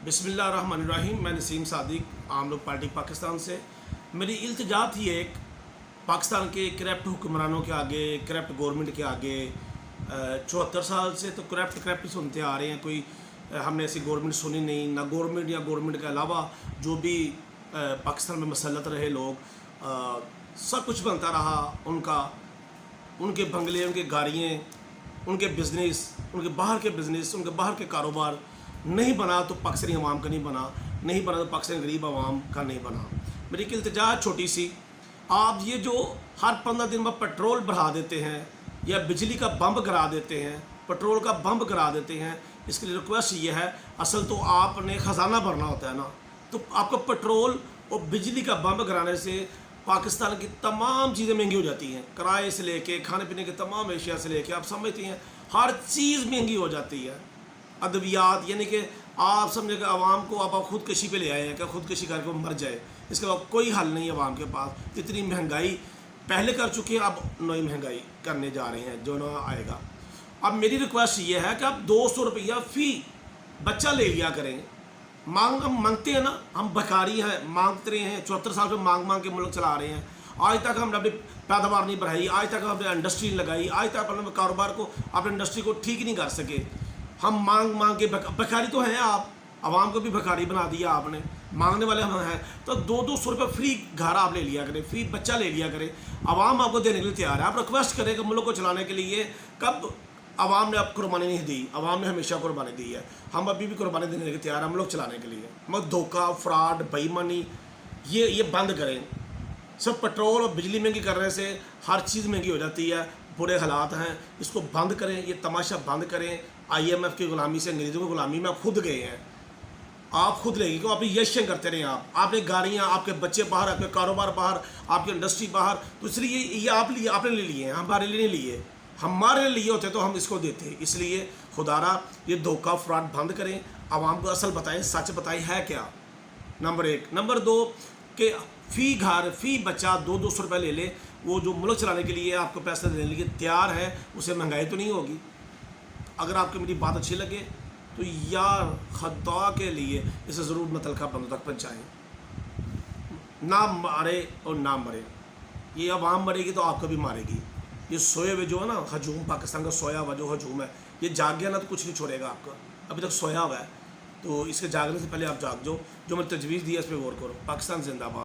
बिस्मिल्लाहिर्रहमानिर्रहीम। मैं नसीम सादिक आम लोग पार्टी पाकिस्तान से। मेरी इल्तिजा थी एक पाकिस्तान के करप्ट हुक्मरानों के आगे, करप्ट गवर्नमेंट के आगे। 74 साल से तो करप्ट सुनते आ रहे हैं, कोई हमने ऐसी गवर्नमेंट सुनी नहीं। ना गवर्नमेंट या गवर्नमेंट के अलावा जो भी पाकिस्तान में मसलत रहे लोग, सब कुछ बनता रहा उनका, उनके बंगले, उनके गाड़ियाँ, उनके बिज़नेस, उनके बाहर के बिज़नेस, उनके बाहर के कारोबार। नहीं बना तो पाकिस्तानी अवाम का नहीं बना, नहीं बना तो पाकिस्तानी गरीब अवाम का नहीं बना। मेरी एक इल्तिजा छोटी सी, आप ये जो हर 15 दिन में पेट्रोल बढ़ा देते हैं या बिजली का बम्ब गिरा देते हैं, पेट्रोल का बम्ब गिरा देते हैं, इसके लिए रिक्वेस्ट ये है, असल तो आपने ख़जाना भरना होता है ना, तो आपको पेट्रोल और बिजली का बम्ब गिराने से पाकिस्तान की तमाम चीज़ें महंगी हो जाती हैं। किराए से लेके खाने पीने के तमाम एशिया से लेके, आप समझती हैं, हर चीज़ महंगी हो जाती है। अद्वियात, यानी कि आप समझे कि आवाम को आप खुदकशी पे ले आए हैं, क्या खुदकशी करके वो मर जाए, इसके बाद कोई हल नहीं है आवाम के पास। इतनी महंगाई पहले कर चुके हैं, अब नई महंगाई करने जा रहे हैं जो ना आएगा। अब मेरी रिक्वेस्ट ये है कि आप 200 रुपया फ़ी बच्चा ले लिया करें। हम मांगते हैं ना, हम भिखारी हैं, मांगते रहे हैं, 74 साल से मांग के मुल्क चला रहे हैं। आज तक हमने अपनी पैदावार नहीं बढ़ाई, आज तक हमने इंडस्ट्री नहीं लगाई, आज तक अपने कारोबार को, अपने इंडस्ट्री को ठीक नहीं कर सके। हम मांग के भिखारी तो हैं आप, आवाम को भी भिखारी बना दिया आपने, मांगने वाले हम हैं। तो 200 रुपये फ्री घर आप ले लिया करें, फ्री बच्चा ले लिया करें। आवाम आपको देने के लिए तैयार है। आप रिक्वेस्ट करें कि मुल्क को चलाने के लिए, कब आवाम ने अब कुर्बानी नहीं दी, आवाम ने हमेशा कुर्बानी दी है। हम अभी भी कुर्बानी देने के लिए तैयार हैं हम लोग चलाने के लिए। मगर धोखा, फ्रॉड, बेईमानी ये बंद करें। सब पेट्रोल और बिजली महंगी करने से हर चीज़ महंगी हो जाती है, बुरे हालात हैं, इसको बंद करें, ये तमाशा बंद करें। IMF की ग़ुलामी से, अंग्रेज़ों की ग़ुलामी में आप खुद गए हैं, आप खुद लेंगे क्यों? आप यशन करते रहे, आपने गाड़ियाँ, आपके बच्चे बाहर, आपके कारोबार बाहर, आपकी इंडस्ट्री बाहर, तो इसलिए ये आपने ले लिए हैं, हमारे लिए नहीं लिए। हमारे लिए होते तो हम इसको देते। इसलिए खुदारा ये धोखा, फ्रॉड बंद करें, आवाम को असल बताएं, सच बताएं है क्या, नंबर 1। नंबर 2 कि फ़ी घर, फ़ी बच्चा 200 रुपये ले ले। वो जो मुल्क चलाने के लिए आपको पैसे देने के लिए तैयार है, उसे महंगाई तो नहीं होगी। अगर आपको मेरी बात अच्छी लगे तो यार खुदा के लिए इसे ज़रूर मुतलका बंदों तक पहुँचाएँ। ना मारे और ना मरे, ये अवाम मरेगी तो आपको भी मारेगी। ये सोए हुए जो है ना हजूम, पाकिस्तान का सोया हुआ जो हजूम है, ये जाग गया ना तो कुछ नहीं छोड़ेगा आपका। अभी तक सोया हुआ है, तो इसके जागने से पहले आप जाग जाओ। जो मैंने तजवीज़ दी है इस पर गौर करो। पाकिस्तान जिंदाबाद।